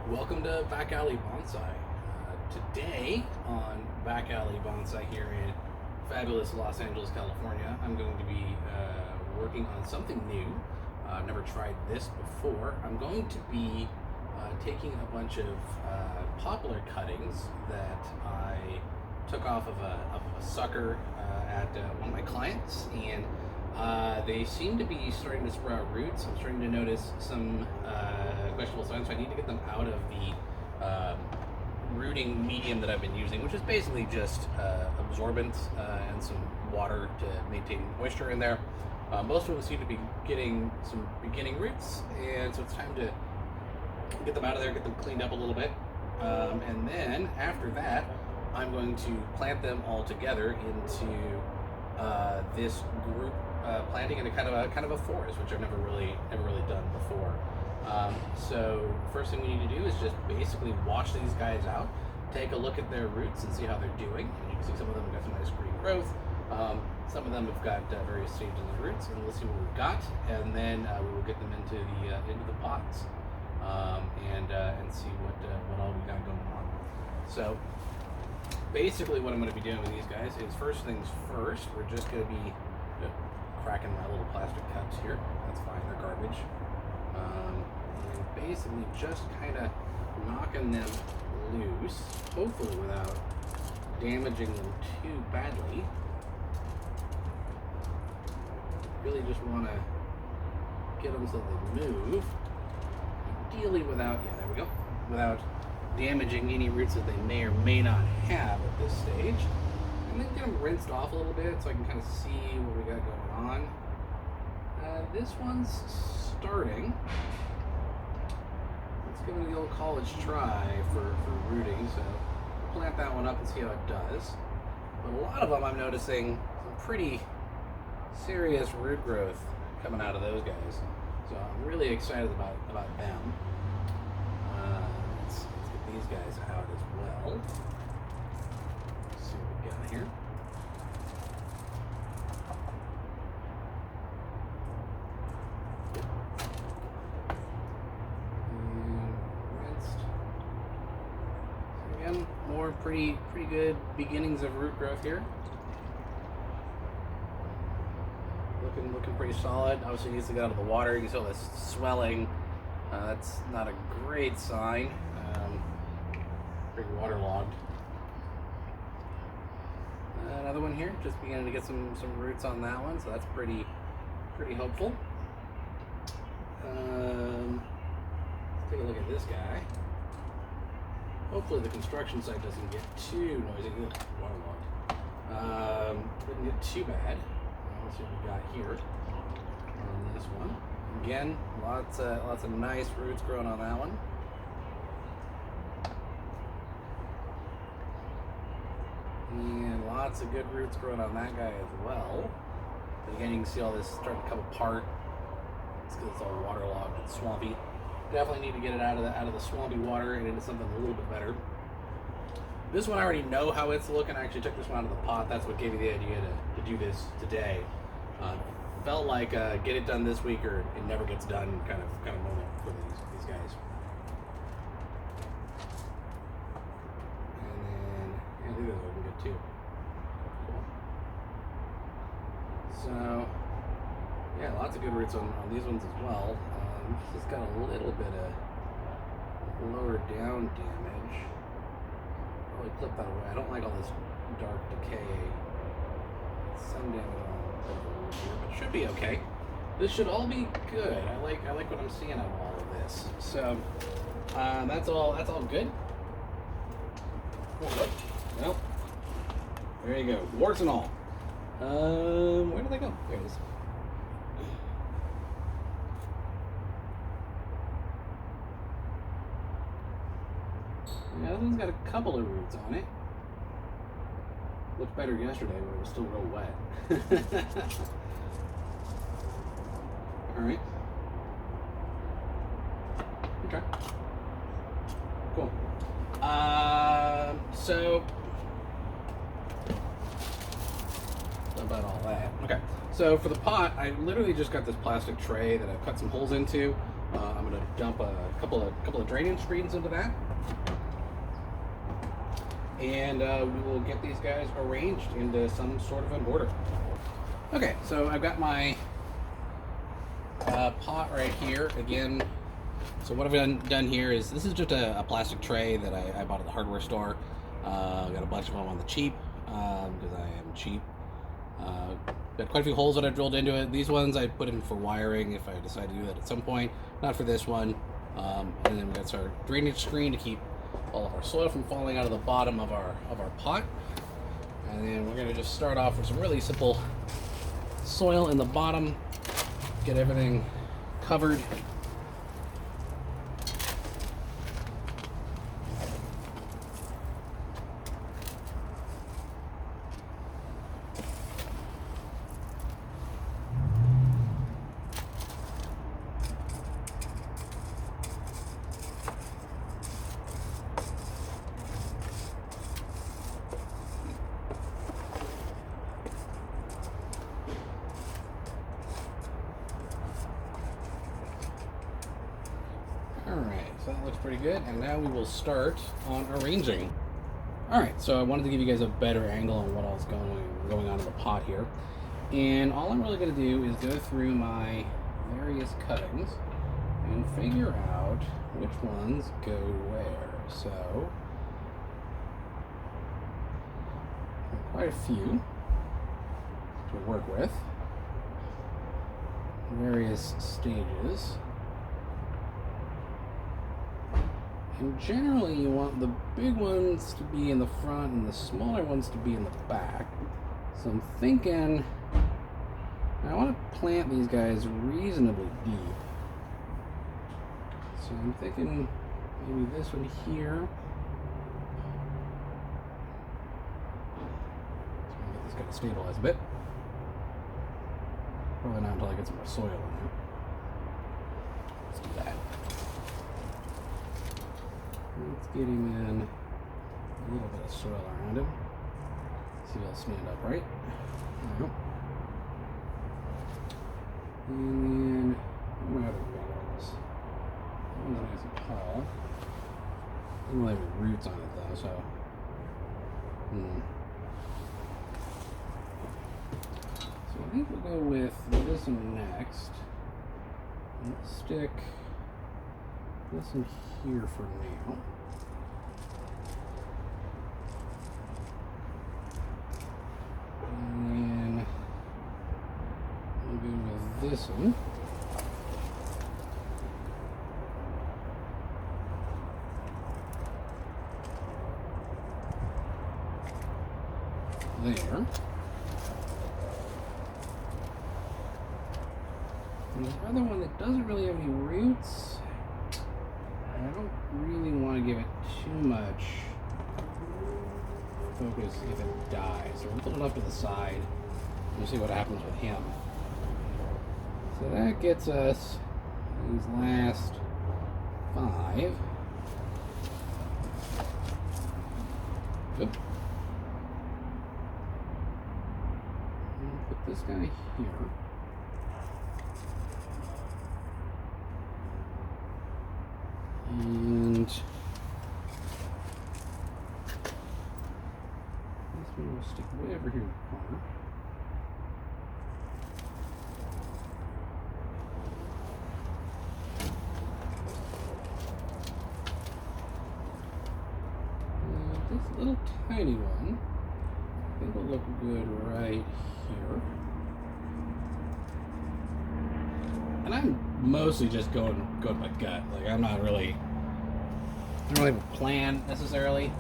Welcome to Back Alley Bonsai. Today on Back Alley Bonsai here in fabulous Los Angeles, California, I'm going to be working on something new. I've never tried this before. I'm going to be taking a bunch of poplar cuttings that I took off of a sucker at one of my clients, and they seem to be starting to sprout roots. I'm starting to notice some questionable signs, so I need to get them out of the rooting medium that I've been using, which is basically just absorbent and some water to maintain moisture in there. Most of them seem to be getting some beginning roots, and so it's time to get them out of there, get them cleaned up a little bit, and then after that, I'm going to plant them all together into this group planting in a kind of a forest, which I've never really done before. So first thing we need to do is just basically wash these guys out, take a look at their roots and see how they're doing. And you can see some of them have got some nice green growth. Some of them have got various stages of roots, and we'll see what we've got, and then we will get them into the pots and see what all we got going on. So basically what I'm going to be doing with these guys is, first things first, we're just going to be cracking my little plastic cups here. That's fine, they're garbage. And basically just kind of knocking them loose, hopefully without damaging them too badly. Really just want to get them so they move, ideally without, yeah, there we go, without damaging any roots that they may or may not have at this stage. And then get them rinsed off a little bit so I can kind of see what we got going on. This one's starting. Let's give it the old college try for rooting. So plant that one up and see how it does. But a lot of them I'm noticing some pretty serious root growth coming out of those guys. So I'm really excited about them. Let's get these guys out as well. Let's see what we got here. And rinsed. So again, more pretty good beginnings of root growth here. Looking pretty solid. Obviously needs to get out of the water. You can see all this swelling. That's not a great sign. Pretty waterlogged. Another one here, just beginning to get some roots on that one, so that's pretty hopeful. Let's take a look at this guy. Hopefully the construction site doesn't get too noisy. Waterlogged. Didn't get too bad. Let's see what we got here on this one. Again, lots of nice roots growing on that one. And lots of good roots growing on that guy as well. But again, you can see all this starting to come apart. It's because it's all waterlogged and swampy. Definitely need to get it out of the swampy water and into something a little bit better. This one I already know how it's looking. I actually took this one out of the pot. That's what gave me the idea to do this today. Felt like get it done this week or it never gets done kind of moment for these guys. And then I think those are looking good too. Cool. So yeah, lots of good roots on these ones as well. This has got a little bit of lower down damage. Probably clip that away. I don't like all this dark decay. Some damage on here, but it should be okay. This should all be good. I like what I'm seeing out of all of this. So that's all good. Well, there you go. Warts and all. Where did they go? There it is. Yeah, this one's got a couple of roots on it. Looked better yesterday, but it was still real wet. All right. Okay. Cool. So about all that. Okay. So for the pot, I literally just got this plastic tray that I've cut some holes into. I'm going to dump a couple of drainage screens into that, and we will get these guys arranged into some sort of an order. Okay, so I've got my pot right here again. So what I've done here is, this is just a plastic tray that I bought at the hardware store. Got a bunch of them on the cheap, because I am cheap. Got quite a few holes that I've drilled into it. These ones I put in for wiring if I decide to do that at some point. Not for this one. And then we got our drainage screen to keep all of our soil from falling out of the bottom of our pot. And then we're gonna just start off with some really simple soil in the bottom. Get everything covered. Alright, so that looks pretty good, and now we will start on arranging. Alright, so I wanted to give you guys a better angle on what else going on in the pot here. And all I'm really going to do is go through my various cuttings and figure out which ones go where. So, quite a few to work with. Various stages. And generally you want the big ones to be in the front and the smaller ones to be in the back. So I'm thinking I want to plant these guys reasonably deep. So I'm thinking maybe this one here. So I'm gonna get this guy to stabilize a bit. Probably not until I get some more soil in there. Let's do that. Let's get him in a little bit of soil around him. See if he'll stand upright. There we go. And then, what other bales? That one's nice and tall. Doesn't really have roots on it though, so. So I think we'll go with this one next. Let's stick this one here for now. And then we'll go with this one. There. And the other one that doesn't really have any roots, I don't really want to give it too much focus if it dies. So we'll put it up to the side and see what happens with him. So that gets us these last 5. Oop. And put this guy here. And this one will stick way over here in the corner. And this little tiny one, I think will look good right here. And I'm mostly just going by gut. Like, I don't really have a plan necessarily.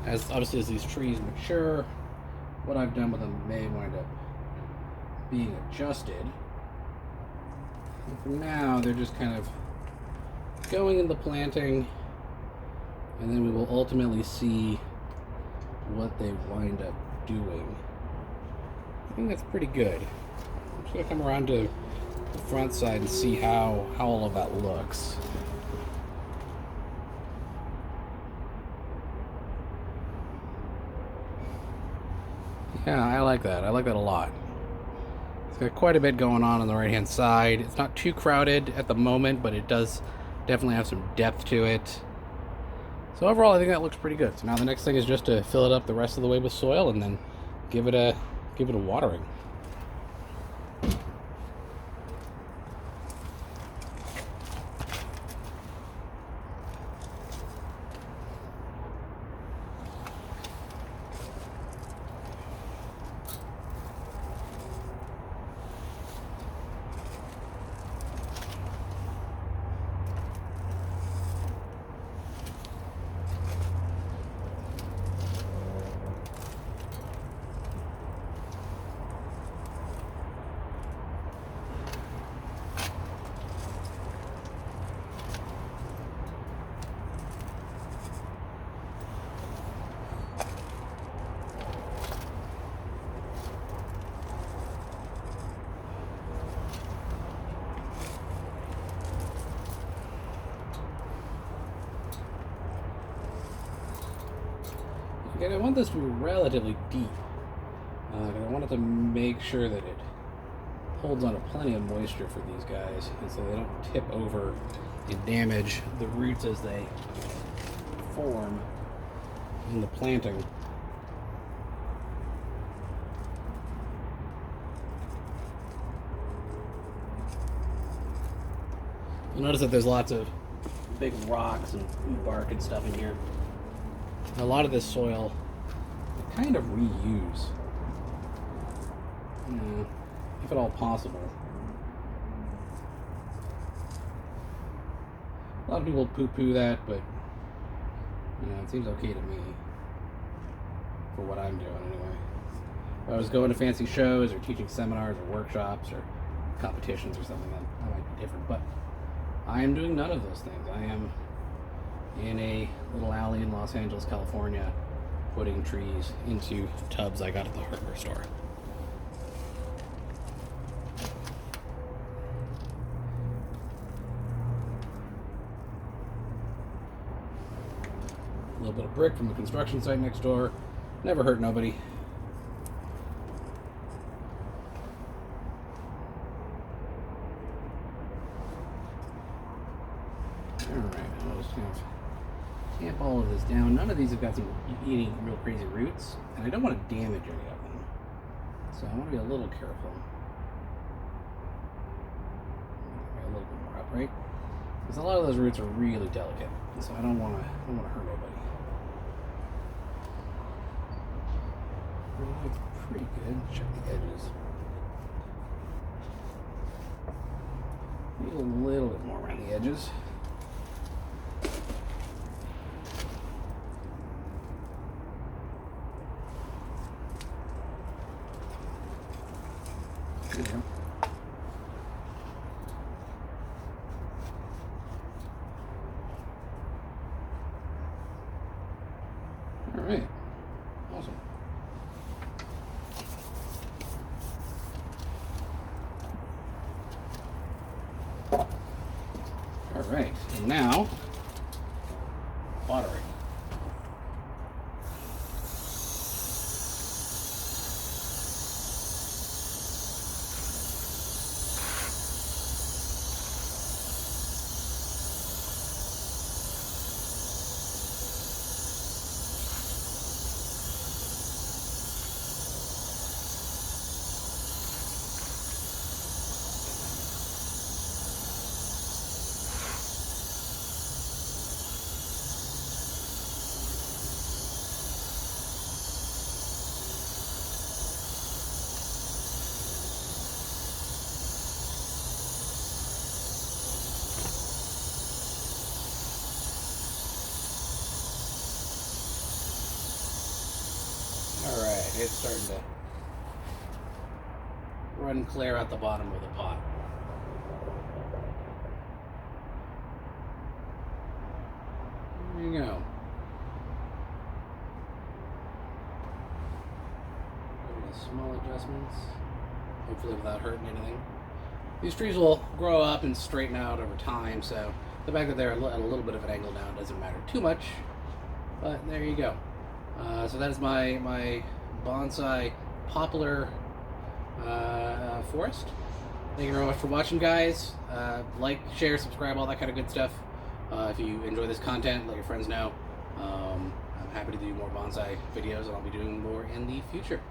As obviously as these trees mature, what I've done with them may wind up being adjusted. And for now, they're just kind of going in the planting, and then we will ultimately see what they wind up doing. I think that's pretty good. I'm just gonna come around to the front side and see how all of that looks. Yeah, I like that. I like that a lot. It's got quite a bit going on the right hand side. It's not too crowded at the moment, but it does definitely have some depth to it. So overall, I think that looks pretty good. So now the next thing is just to fill it up the rest of the way with soil and then give it a watering. Again, I want this to be relatively deep. I want it to make sure that it holds on to plenty of moisture for these guys, and so they don't tip over and damage the roots as they form in the planting. You'll notice that there's lots of big rocks and bark and stuff in here. A lot of this soil I kind of reuse, if at all possible. A lot of people poo-poo that, but it seems okay to me for what I'm doing anyway. If I was going to fancy shows or teaching seminars or workshops or competitions or something, that might be different. But I am doing none of those things. I am in a little alley in Los Angeles, California, putting trees into tubs I got at the hardware store. A little bit of brick from the construction site next door. Never hurt nobody. Alright, I'll just kind of tamp all of this down. None of these have got some eating real crazy roots, and I don't want to damage any of them. So I want to be a little careful. A little bit more upright. Because a lot of those roots are really delicate. So I don't want to hurt nobody. Pretty good. Check the edges. Maybe a little bit more around the edges. There you go. All right. Awesome. All right, and now watering. Alright, it's starting to run clear at the bottom of the pot. There you go. Small adjustments, hopefully without hurting anything. These trees will grow up and straighten out over time, so the fact that they're at a little bit of an angle now doesn't matter too much, but there you go. So that is my bonsai poplar forest. Thank you very much for watching, guys. Like, share, subscribe, all that kind of good stuff. If you enjoy this content, let your friends know. I'm happy to do more bonsai videos, and I'll be doing more in the future.